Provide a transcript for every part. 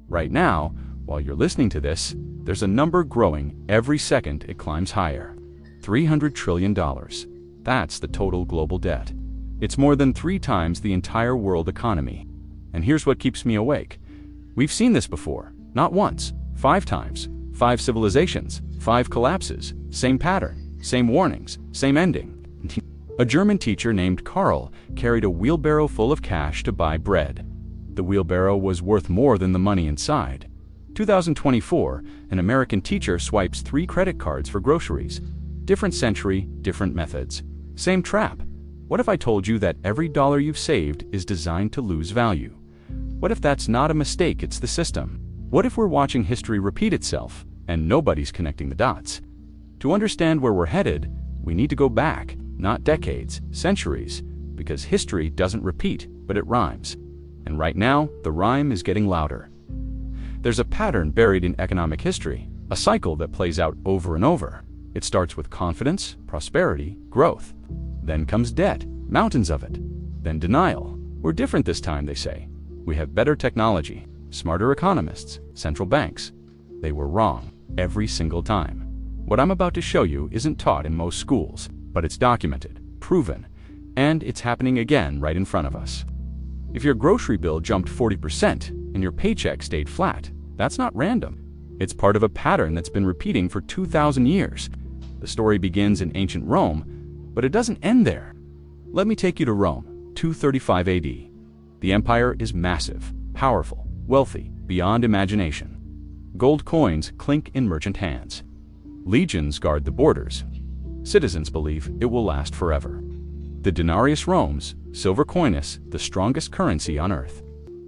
Right now, while you're listening to this, there's a number growing every second it climbs higher. $300 trillion. That's the total global debt. It's more than 3 times the entire world economy. And here's what keeps me awake. We've seen this before, not once, 5 times, 5 civilizations, 5 collapses, same pattern, same warnings, same ending. A German teacher named Karl carried a wheelbarrow full of cash to buy bread. The wheelbarrow was worth more than the money inside. 2024, an American teacher swipes 3 credit cards for groceries. Different century, different methods. Same trap. What if I told you that every dollar you've saved is designed to lose value? What if that's not a mistake, it's the system? What if we're watching history repeat itself, and nobody's connecting the dots? To understand where we're headed, we need to go back, not decades, centuries, because history doesn't repeat, but it rhymes. And right now, the rhyme is getting louder. There's a pattern buried in economic history, a cycle that plays out over and over. It starts with confidence, prosperity, growth. Then comes debt, mountains of it. Then denial. We're different this time, they say. We have better technology, smarter economists, central banks. They were wrong every single time. What I'm about to show you isn't taught in most schools, but it's documented, proven, and it's happening again right in front of us. If your grocery bill jumped 40% and your paycheck stayed flat, that's not random. It's part of a pattern that's been repeating for 2,000 years. The story begins in ancient Rome, but it doesn't end there. Let me take you to Rome, 235 AD. The empire is massive, powerful, wealthy, beyond imagination. Gold coins clink in merchant hands. Legions guard the borders. Citizens believe it will last forever. The denarius roams, silver coinus, the strongest currency on earth.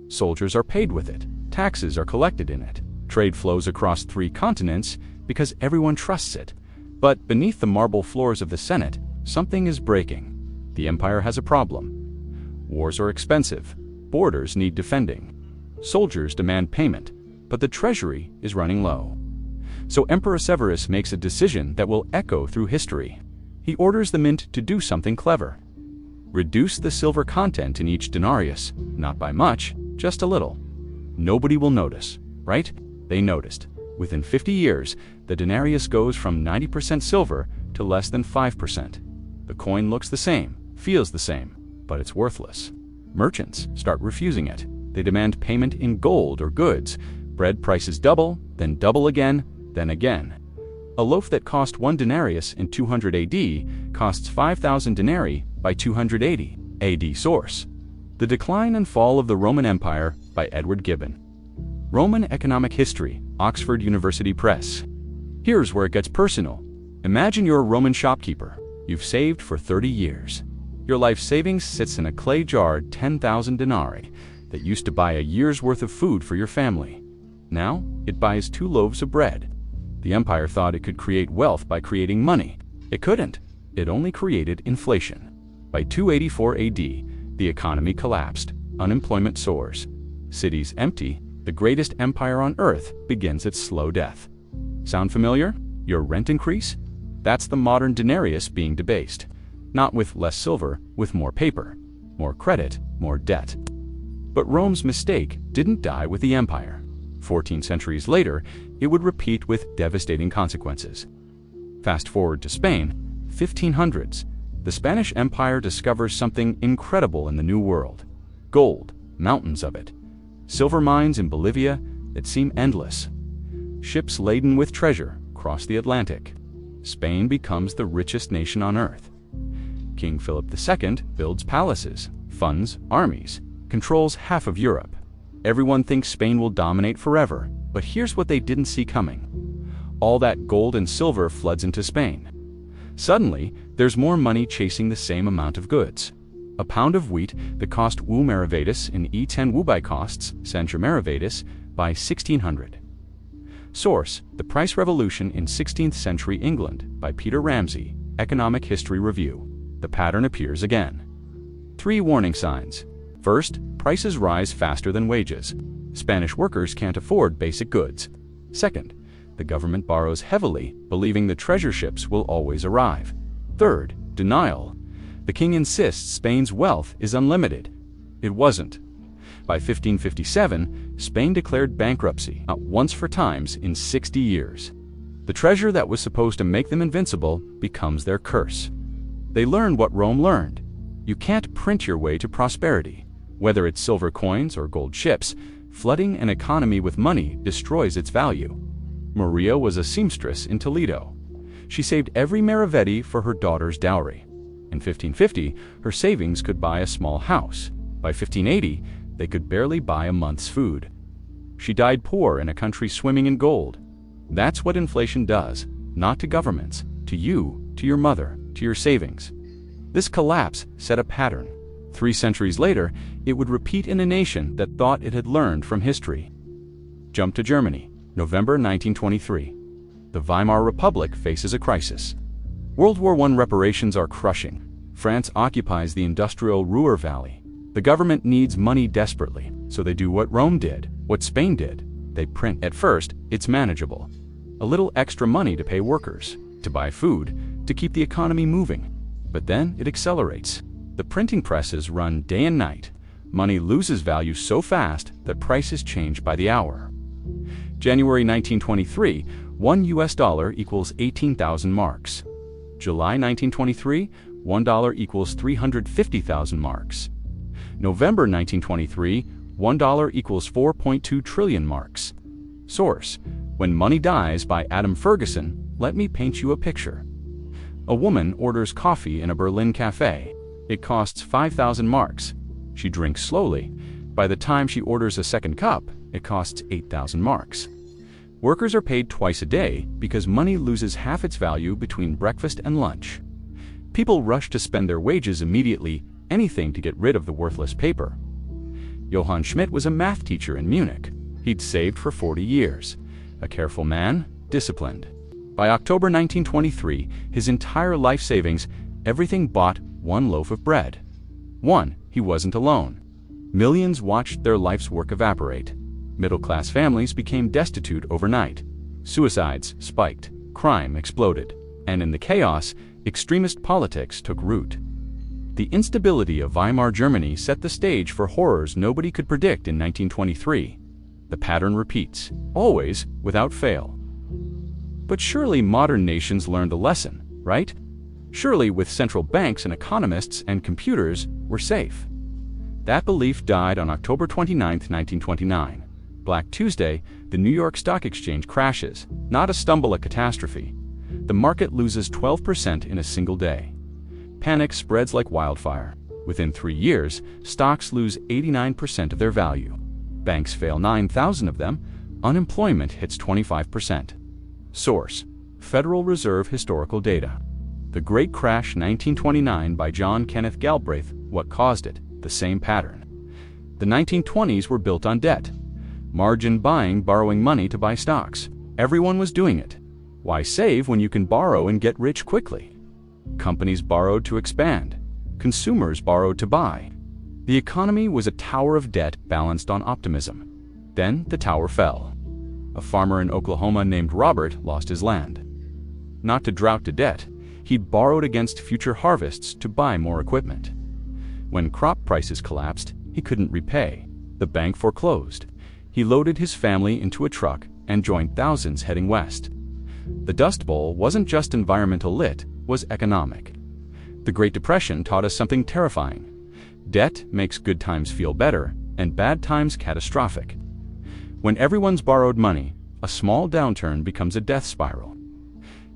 Soldiers are paid with it. Taxes are collected in it. Trade flows across 3 continents because everyone trusts it. But beneath the marble floors of the Senate, something is breaking. The empire has a problem. Wars are expensive. Borders need defending. Soldiers demand payment, but the treasury is running low. So Emperor Severus makes a decision that will echo through history. He orders the mint to do something clever. Reduce the silver content in each denarius, not by much, just a little. Nobody will notice, right? They noticed. Within 50 years, the denarius goes from 90% silver to less than 5%. The coin looks the same, feels the same, but it's worthless. Merchants start refusing it. They demand payment in gold or goods. Bread prices double, then double again, then again. A loaf that cost 1 denarius in 200 AD costs 5,000 denarii by 280 AD. Source: The Decline and Fall of the Roman Empire by Edward Gibbon. Roman Economic History, Oxford University Press. Here's where it gets personal. Imagine you're a Roman shopkeeper. You've saved for 30 years. Your life savings sits in a clay-jarred 10,000 denarii that used to buy a year's worth of food for your family. Now, it buys 2 loaves of bread. The empire thought it could create wealth by creating money. It couldn't. It only created inflation. By 284 AD, the economy collapsed. Unemployment soars. Cities empty. The greatest empire on earth begins its slow death. Sound familiar? Your rent increase? That's the modern denarius being debased. Not with less silver, with more paper, more credit, more debt. But Rome's mistake didn't die with the empire. 14 centuries later, it would repeat with devastating consequences. Fast forward to Spain, 1500s. The Spanish Empire discovers something incredible in the New World. Gold, mountains of it. Silver mines in Bolivia that seem endless. Ships laden with treasure cross the Atlantic. Spain becomes the richest nation on earth. King Philip II builds palaces, funds armies, controls half of Europe. Everyone thinks Spain will dominate forever, but here's what they didn't see coming. All that gold and silver floods into Spain. Suddenly, there's more money chasing the same amount of goods. A pound of wheat that cost wu maravedis in E10 wubai costs centra maravedis by 1600. Source: The Price Revolution in 16th Century England by Peter Ramsey, Economic History Review. The pattern appears again. 3 warning signs. First, prices rise faster than wages. Spanish workers can't afford basic goods. Second, the government borrows heavily, believing the treasure ships will always arrive. Third, denial. The king insists Spain's wealth is unlimited. It wasn't. By 1557, Spain declared bankruptcy, not once 4 times in 60 years. The treasure that was supposed to make them invincible becomes their curse. They learned what Rome learned. You can't print your way to prosperity. Whether it's silver coins or gold ships, flooding an economy with money destroys its value. Maria was a seamstress in Toledo. She saved every maravedì for her daughter's dowry. In 1550, her savings could buy a small house. By 1580, they could barely buy a month's food. She died poor in a country swimming in gold. That's what inflation does, not to governments, to you, to your mother, to your savings. This collapse set a pattern. 3 centuries later, it would repeat in a nation that thought it had learned from history. Jump to Germany, November 1923. The Weimar Republic faces a crisis. World War I reparations are crushing. France occupies the industrial Ruhr Valley. The government needs money desperately, so they do what Rome did, what Spain did. They print. At first, it's manageable. A little extra money to pay workers, to buy food, to keep the economy moving. But then it accelerates. The printing presses run day and night. Money loses value so fast that prices change by the hour. January 1923, $1 equals 18,000 marks. July 1923, $1 equals 350,000 marks. November 1923, $1 equals 4.2 trillion marks. Source: When Money Dies by Adam Ferguson. Let me paint you a picture. A woman orders coffee in a Berlin cafe. It costs 5,000 marks. She drinks slowly. By the time she orders a second cup, it costs 8,000 marks. Workers are paid twice a day because money loses half its value between breakfast and lunch. People rush to spend their wages immediately, anything to get rid of the worthless paper. Johann Schmidt was a math teacher in Munich. He'd saved for 40 years. A careful man, disciplined. By October 1923, his entire life savings, everything bought 1 loaf of bread. He wasn't alone. Millions watched their life's work evaporate. Middle-class families became destitute overnight. Suicides spiked. Crime exploded. And in the chaos, extremist politics took root. The instability of Weimar Germany set the stage for horrors nobody could predict in 1923. The pattern repeats, always without fail. But surely modern nations learned the lesson, right? Surely with central banks and economists and computers, we're safe. That belief died on October 29, 1929. Black Tuesday, the New York Stock Exchange crashes, not a stumble, a catastrophe. The market loses 12% in a single day. Panic spreads like wildfire. Within 3 years, stocks lose 89% of their value. Banks fail 9,000 of them. Unemployment hits 25%. Source: Federal Reserve Historical Data. The Great Crash 1929 by John Kenneth Galbraith. What caused it? The same pattern. The 1920s were built on debt. Margin buying, borrowing money to buy stocks. Everyone was doing it. Why save when you can borrow and get rich quickly? Companies borrowed to expand. Consumers borrowed to buy. The economy was a tower of debt balanced on optimism. Then the tower fell. A farmer in Oklahoma named Robert lost his land. Not to drought to debt, he'd borrowed against future harvests to buy more equipment. When crop prices collapsed, he couldn't repay. The bank foreclosed. He loaded his family into a truck and joined thousands heading west. The Dust Bowl wasn't just environmental, it was economic. The Great Depression taught us something terrifying. Debt makes good times feel better and bad times catastrophic. When everyone's borrowed money, a small downturn becomes a death spiral.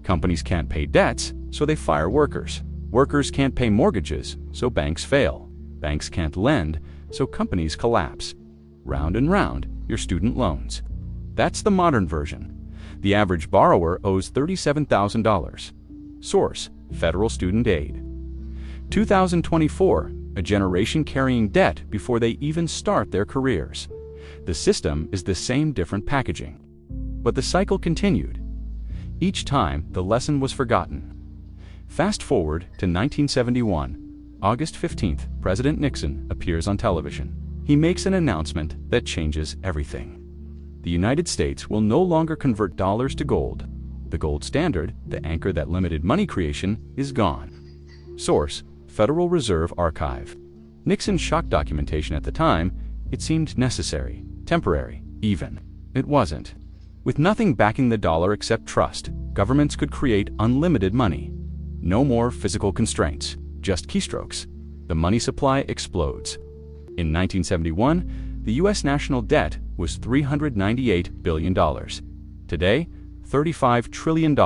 Companies can't pay debts, so they fire workers. Workers can't pay mortgages, so banks fail. Banks can't lend, so companies collapse. Round and round, your student loans. That's the modern version. The average borrower owes $37,000. Source: Federal Student Aid. 2024, a generation carrying debt before they even start their careers. The system is the same, different packaging. But the cycle continued. Each time, the lesson was forgotten. Fast forward to 1971. August 15th, President Nixon appears on television. He makes an announcement that changes everything. The United States will no longer convert dollars to gold. The gold standard, the anchor that limited money creation, is gone. Source: Federal Reserve Archive. Nixon's shock documentation at the time, it seemed necessary. Temporary, even. It wasn't. With nothing backing the dollar except trust, governments could create unlimited money. No more physical constraints, just keystrokes. The money supply explodes. In 1971, the U.S. national debt was $398 billion. Today, $35 trillion.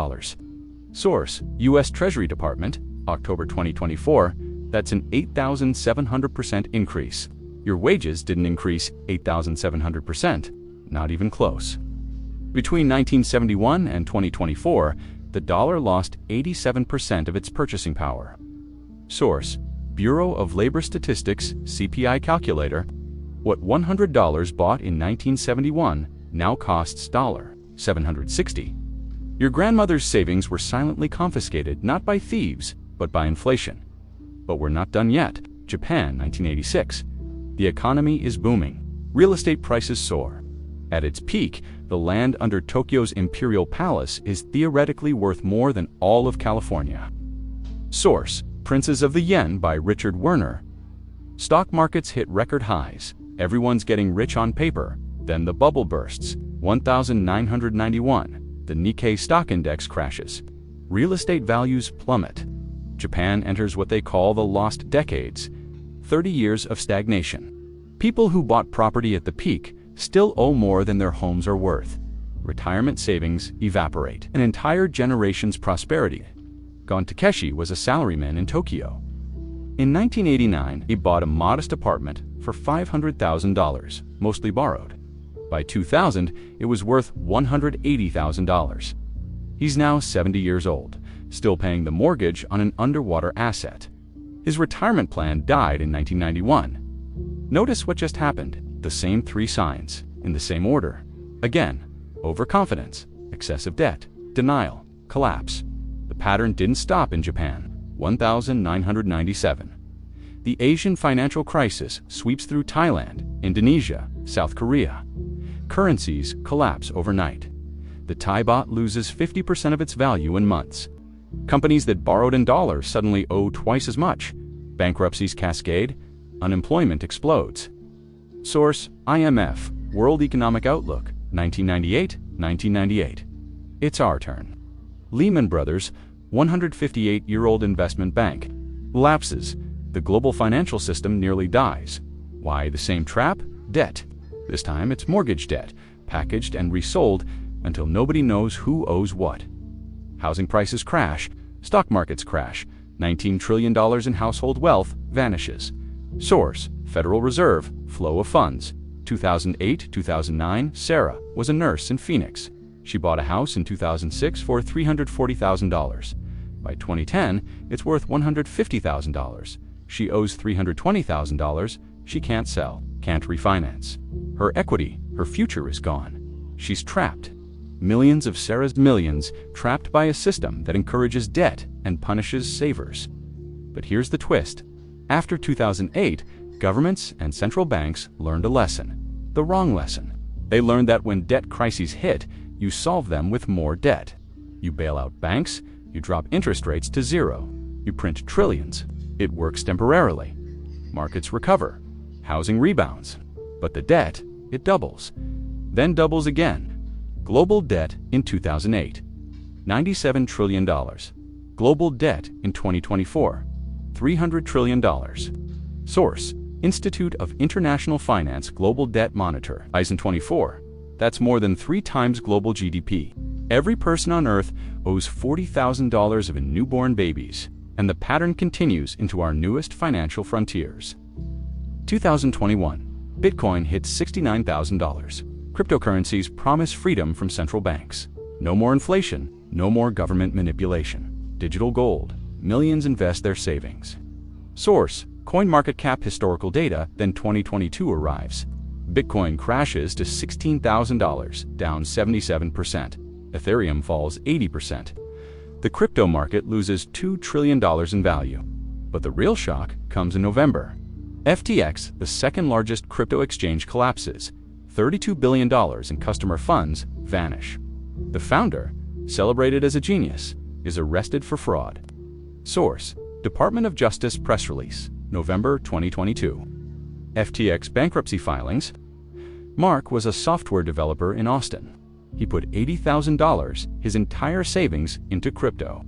Source: U.S. Treasury Department, October 2024. That's an 8,700% increase. Your wages didn't increase 8,700%, not even close. Between 1971 and 2024, the dollar lost 87% of its purchasing power. Source: Bureau of Labor Statistics CPI calculator. What $100 bought in 1971 now costs $760. Your grandmother's savings were silently confiscated not by thieves, but by inflation. But we're not done yet. Japan, 1986. The economy is booming. Real estate prices soar. At its peak, the land under Tokyo's Imperial Palace is theoretically worth more than all of California. Source: Princes of the Yen by Richard Werner. Stock markets hit record highs. Everyone's getting rich on paper. Then the bubble bursts. 1991. The Nikkei stock index crashes. Real estate values plummet. Japan enters what they call the lost decades. 30 years of stagnation. People who bought property at the peak still owe more than their homes are worth. Retirement savings evaporate. An entire generation's prosperity. Gon Takeshi was a salaryman in Tokyo. In 1989, he bought a modest apartment for $500,000, mostly borrowed. By 2000, it was worth $180,000. He's now 70 years old, still paying the mortgage on an underwater asset. His retirement plan died in 1991. Notice what just happened. The same three signs, in the same order. Again, overconfidence, excessive debt, denial, collapse. The pattern didn't stop in Japan. 1997. The Asian financial crisis sweeps through Thailand, Indonesia, South Korea. Currencies collapse overnight. The Thai baht loses 50% of its value in months. Companies that borrowed in dollars suddenly owe twice as much. Bankruptcies cascade. Unemployment explodes. Source: IMF, World Economic Outlook, 1998. It's our turn. Lehman Brothers, 158-year-old investment bank, lapses. The global financial system nearly dies. Why the same trap? Debt. This time it's mortgage debt, packaged and resold until nobody knows who owes what. Housing prices crash, stock markets crash, $19 trillion in household wealth vanishes. Source: Federal Reserve, flow of funds. 2008-2009, Sarah was a nurse in Phoenix. She bought a house in 2006 for $340,000. By 2010, it's worth $150,000. She owes $320,000. She can't sell, can't refinance. Her equity, her future is gone. She's trapped. Millions of Sarah's millions trapped by a system that encourages debt and punishes savers. But here's the twist. After 2008, governments and central banks learned a lesson. The wrong lesson. They learned that when debt crises hit, you solve them with more debt. You bail out banks, you drop interest rates to zero. You print trillions. It works temporarily. Markets recover. Housing rebounds. But the debt, it doubles. Then doubles again. Global debt in 2008, $97 trillion. Global debt in 2024, $300 trillion. Source: Institute of International Finance Global Debt Monitor, ISIN 24. That's more than 3 times global GDP. Every person on Earth owes $40,000 of newborn babies, and the pattern continues into our newest financial frontiers. 2021, Bitcoin hit $69,000. Cryptocurrencies promise freedom from central banks. No more inflation, no more government manipulation. Digital gold. Millions invest their savings. Source: CoinMarketCap historical data, then 2022 arrives. Bitcoin crashes to $16,000, down 77%. Ethereum falls 80%. The crypto market loses $2 trillion in value. But the real shock comes in November. FTX, the second largest crypto exchange, collapses. $32 billion in customer funds vanish. The founder, celebrated as a genius, is arrested for fraud. Source: Department of Justice press release, November 2022. FTX bankruptcy filings. Mark was a software developer in Austin. He put $80,000, his entire savings, into crypto.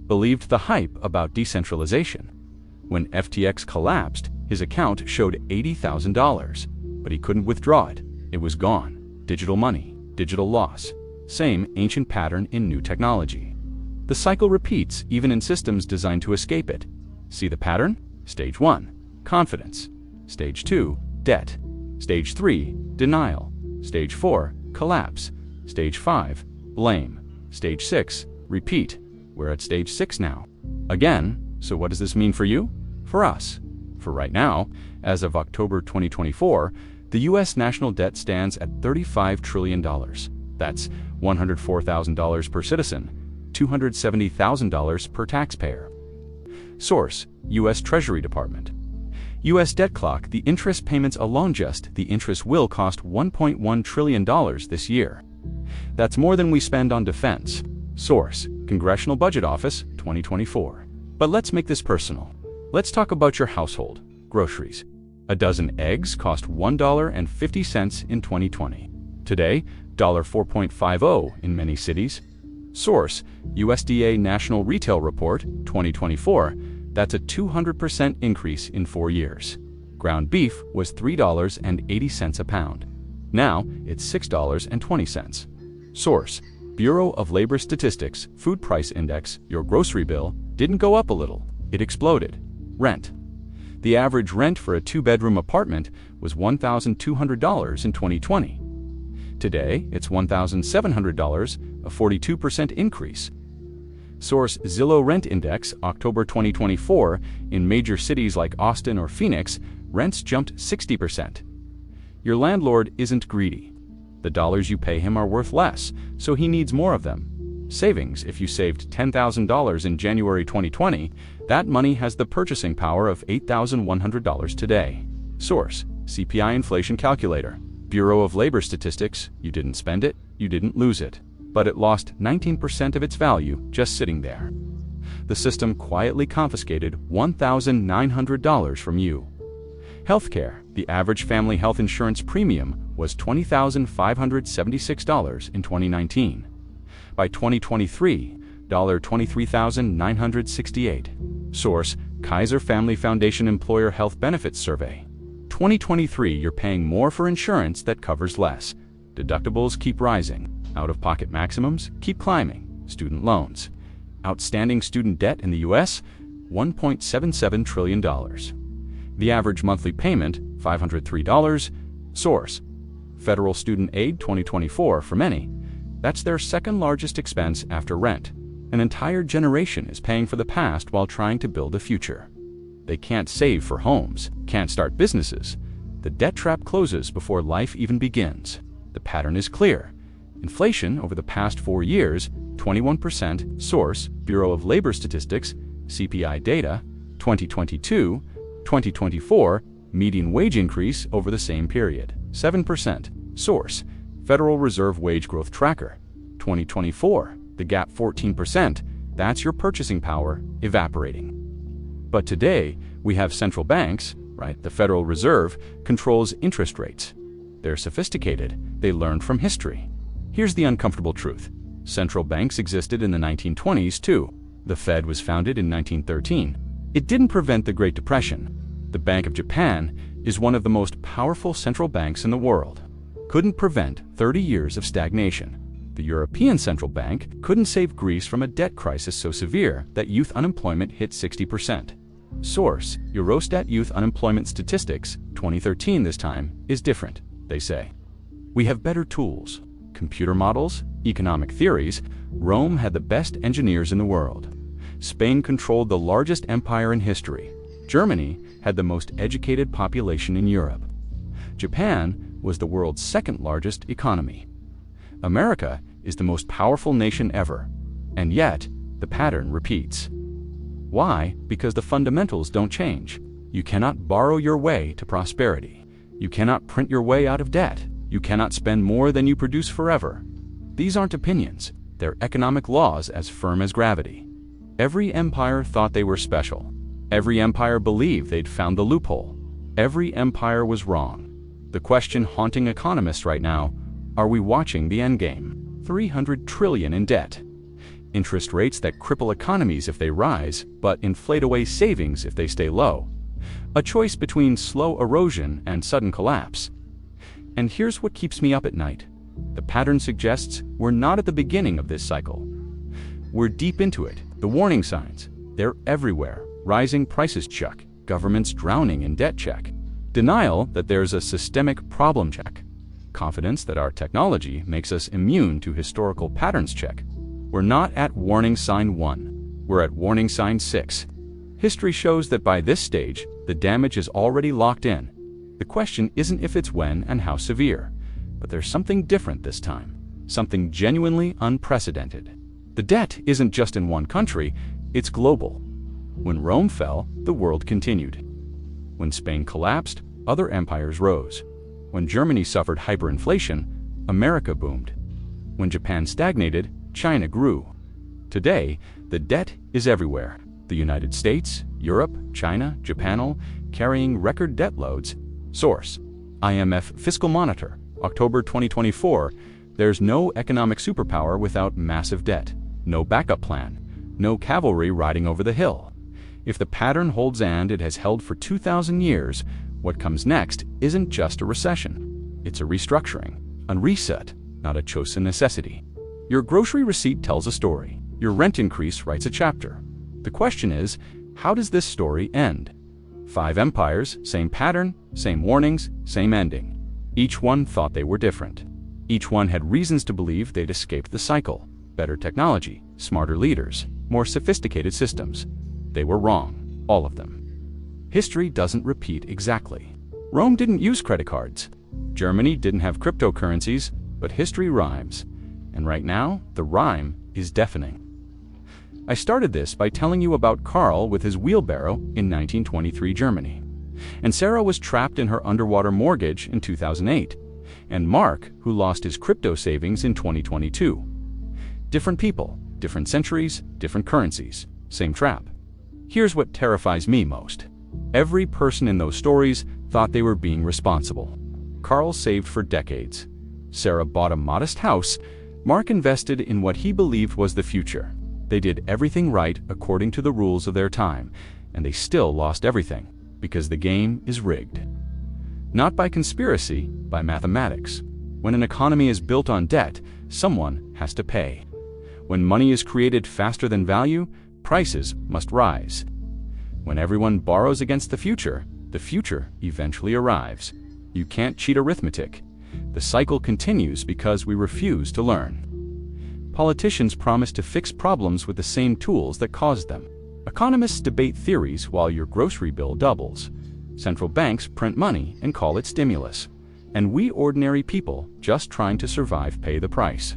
Believed the hype about decentralization. When FTX collapsed, his account showed $80,000, but he couldn't withdraw it. It was gone. Digital money, digital loss. Same ancient pattern in new technology. The cycle repeats even in systems designed to escape it. See the pattern? Stage 1, confidence. Stage 2, debt. Stage 3, denial. Stage 4, collapse. Stage 5, blame. Stage 6, repeat. We're at stage 6 now. Again, so what does this mean for you? For us. For right now, as of October 2024, the U.S. national debt stands at $35 trillion. That's $104,000 per citizen, $270,000 per taxpayer. Source: U.S. Treasury Department. U.S. debt clock: the interest payments alone, just the interest will cost $1.1 trillion this year. That's more than we spend on defense. Source: Congressional Budget Office, 2024. But let's make this personal. Let's talk about your household. Groceries. A dozen eggs cost $1.50 in 2020. Today, $4.50 in many cities. Source: USDA National Retail Report, 2024. That's a 200% increase in 4 years. Ground beef was $3.80 a pound. Now, it's $6.20. Source: Bureau of Labor Statistics Food Price Index. Your grocery bill didn't go up a little, it exploded. Rent. The average rent for a 2-bedroom apartment was $1,200 in 2020. Today, it's $1,700, a 42% increase. Source: Zillow Rent Index, October 2024. In major cities like Austin or Phoenix, rents jumped 60%. Your landlord isn't greedy. The dollars you pay him are worth less, so he needs more of them. Savings: if you saved $10,000 in January 2020, that money has the purchasing power of $8,100 today. Source: CPI Inflation Calculator. Bureau of Labor Statistics. You didn't spend it, you didn't lose it, but it lost 19% of its value just sitting there. The system quietly confiscated $1,900 from you. Healthcare. The average family health insurance premium was $20,576 in 2019. By 2023, $23,968. Source: Kaiser Family Foundation Employer Health Benefits Survey. 2023, you're paying more for insurance that covers less. Deductibles keep rising. Out-of-pocket maximums keep climbing. Student loans. Outstanding student debt in the U.S., $1.77 trillion. The average monthly payment, $503. Source: Federal Student Aid 2024. For many, that's their second largest expense after rent. An entire generation is paying for the past while trying to build a future. They can't save for homes, can't start businesses. The debt trap closes before life even begins. The pattern is clear. Inflation over the past 4 years, 21%. Source: Bureau of Labor Statistics, CPI data, 2022, 2024, median wage increase over the same period, 7%. Source: Federal Reserve Wage Growth Tracker, 2024, the gap 14%. That's your purchasing power evaporating. But today, we have central banks, right? The Federal Reserve controls interest rates. They're sophisticated. They learned from history. Here's the uncomfortable truth. Central banks existed in the 1920s too. The Fed was founded in 1913. It didn't prevent the Great Depression. The Bank of Japan is one of the most powerful central banks in the world. Couldn't prevent 30 years of stagnation. The European Central Bank couldn't save Greece from a debt crisis so severe that youth unemployment hit 60%. Source: Eurostat Youth Unemployment Statistics, 2013. This time is different, they say. We have better tools, computer models, economic theories. Rome had the best engineers in the world. Spain controlled the largest empire in history. Germany had the most educated population in Europe. Japan was the world's second largest economy. America is the most powerful nation ever. And yet, the pattern repeats. Why? Because the fundamentals don't change. You cannot borrow your way to prosperity. You cannot print your way out of debt. You cannot spend more than you produce forever. These aren't opinions. They're economic laws as firm as gravity. Every empire thought they were special. Every empire believed they'd found the loophole. Every empire was wrong. The question haunting economists right now, are we watching the endgame? 300 trillion in debt. Interest rates that cripple economies if they rise, but inflate away savings if they stay low. A choice between slow erosion and sudden collapse. And here's what keeps me up at night. The pattern suggests we're not at the beginning of this cycle. We're deep into it. The warning signs, they're everywhere. Rising prices check. Governments drowning in debt check. Denial that there's a systemic problem check. Confidence that our technology makes us immune to historical patterns check. We're not at warning sign 1. We're at warning sign 6. History shows that by this stage, the damage is already locked in. The question isn't if it's when and how severe, but there's something different this time. Something genuinely unprecedented. The debt isn't just in one country, it's global. When Rome fell, the world continued. When Spain collapsed, other empires rose. When Germany suffered hyperinflation, America boomed. When Japan stagnated, China grew. Today, the debt is everywhere. The United States, Europe, China, Japan all carrying record debt loads. Source: IMF Fiscal Monitor, October 2024. There's no economic superpower without massive debt. No backup plan. No cavalry riding over the hill. If the pattern holds and it has held for 2,000 years, what comes next isn't just a recession. It's a restructuring, a reset, not a chosen necessity. Your grocery receipt tells a story. Your rent increase writes a chapter. The question is, how does this story end? 5 empires, same pattern, same warnings, same ending. Each one thought they were different. Each one had reasons to believe they'd escaped the cycle. Better technology, smarter leaders, more sophisticated systems. They were wrong, all of them. History doesn't repeat exactly. Rome didn't use credit cards. Germany didn't have cryptocurrencies, but history rhymes. And right now, the rhyme is deafening. I started this by telling you about Karl with his wheelbarrow in 1923 Germany. And Sarah was trapped in her underwater mortgage in 2008. And Mark, who lost his crypto savings in 2022. Different people, different centuries, different currencies, same trap. Here's what terrifies me most. Every person in those stories thought they were being responsible. Karl saved for decades. Sarah bought a modest house. Mark invested in what he believed was the future. They did everything right according to the rules of their time, and they still lost everything, because the game is rigged. Not by conspiracy, by mathematics. When an economy is built on debt, someone has to pay. When money is created faster than value, prices must rise. When everyone borrows against the future eventually arrives. You can't cheat arithmetic. The cycle continues because we refuse to learn. Politicians promise to fix problems with the same tools that caused them. Economists debate theories while your grocery bill doubles. Central banks print money and call it stimulus. And we ordinary people, just trying to survive, pay the price.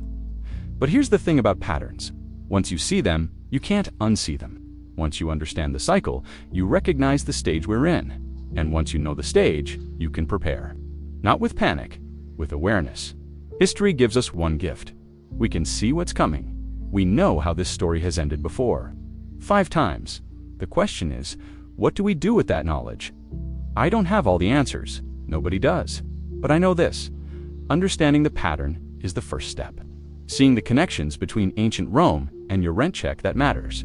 But here's the thing about patterns. Once you see them, you can't unsee them. Once you understand the cycle, you recognize the stage we're in. And once you know the stage, you can prepare. Not with panic, with awareness. History gives us one gift. We can see what's coming. We know how this story has ended before. 5 times. The question is, what do we do with that knowledge? I don't have all the answers. Nobody does. But I know this. Understanding the pattern is the first step. Seeing the connections between ancient Rome and your rent check that matters.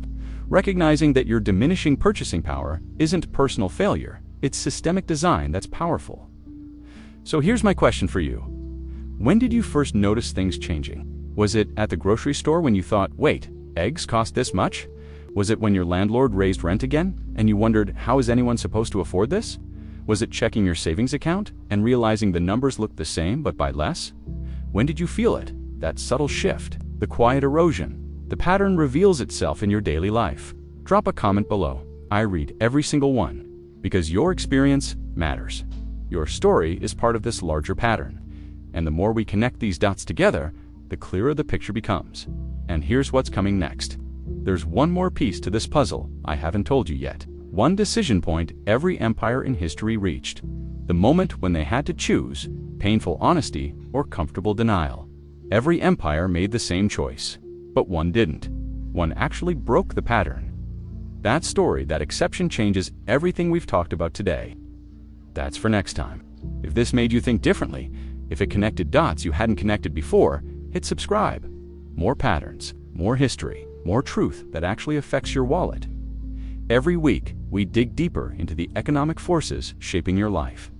Recognizing that your diminishing purchasing power isn't personal failure, it's systemic design that's powerful. So here's my question for you. When did you first notice things changing? Was it at the grocery store when you thought, wait, eggs cost this much? Was it when your landlord raised rent again and you wondered, how is anyone supposed to afford this? Was it checking your savings account and realizing the numbers looked the same but by less? When did you feel it? That subtle shift, the quiet erosion. The pattern reveals itself in your daily life. Drop a comment below. I read every single one. Because your experience matters. Your story is part of this larger pattern. And the more we connect these dots together, the clearer the picture becomes. And here's what's coming next. There's one more piece to this puzzle I haven't told you yet. One decision point every empire in history reached. The moment when they had to choose painful honesty or comfortable denial. Every empire made the same choice, but one didn't. One actually broke the pattern. That story, that exception, changes everything we've talked about today. That's for next time. If this made you think differently, if it connected dots you hadn't connected before, hit subscribe. More patterns, more history, more truth that actually affects your wallet. Every week, we dig deeper into the economic forces shaping your life.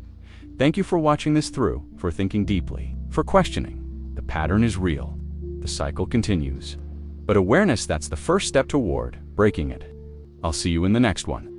Thank you for watching this through, for thinking deeply, for questioning. The pattern is real. The cycle continues. But awareness, that's the first step toward breaking it. I'll see you in the next one.